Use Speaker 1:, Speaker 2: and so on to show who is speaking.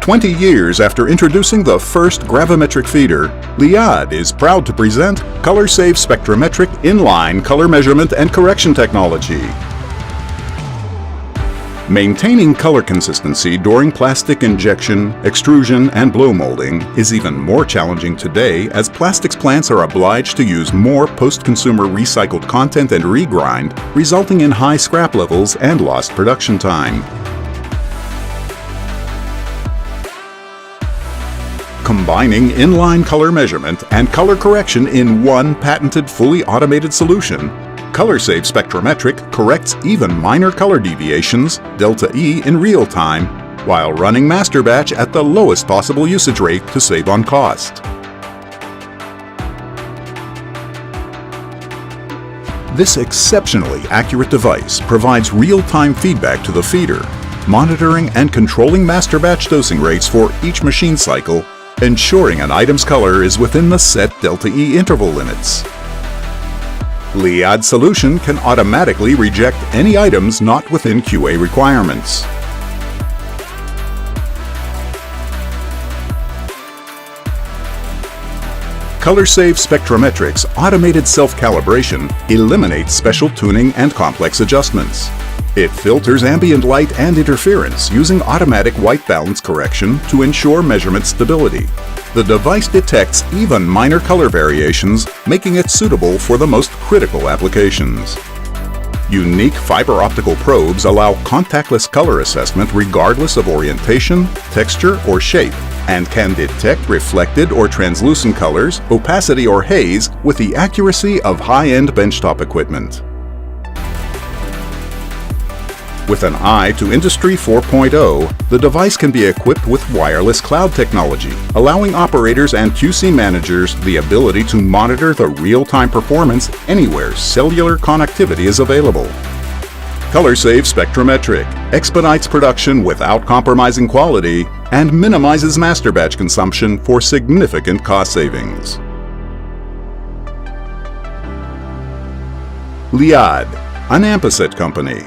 Speaker 1: 20 years after introducing the first gravimetric feeder, Liad is proud to present color-safe SpectroMetric inline color measurement and correction technology. Maintaining color consistency during plastic injection, extrusion, and blow molding is even more challenging today as plastics plants are obliged to use more post-consumer recycled content and regrind, resulting in high scrap levels and lost production time. Combining inline color measurement and color correction in one patented fully automated solution, color-safe SpectroMetric corrects even minor color deviations, delta E, in real time, while running master batch at the lowest possible usage rate to save on cost. This exceptionally accurate device provides real-time feedback to the feeder, monitoring and controlling master batch dosing rates for each machine cycle, ensuring an item's color is within the set delta E interval limits. Liad's solution can automatically reject any items not within QA requirements. Color-safe SpectroMetric's automated self-calibration eliminates special tuning and complex adjustments. It filters ambient light and interference using automatic white balance correction to ensure measurement stability. The device detects even minor color variations, making it suitable for the most critical applications. Unique fiber optical probes allow contactless color assessment regardless of orientation, texture, or shape, and can detect reflected or translucent colors, opacity, or haze with the accuracy of high-end benchtop equipment. With an eye to Industry 4.0, the device can be equipped with wireless cloud technology, allowing operators and QC managers the ability to monitor the real-time performance anywhere cellular connectivity is available. Color-safe SpectroMetric expedites production without compromising quality and minimizes master batch consumption for significant cost savings. Liad, an Ampeset company.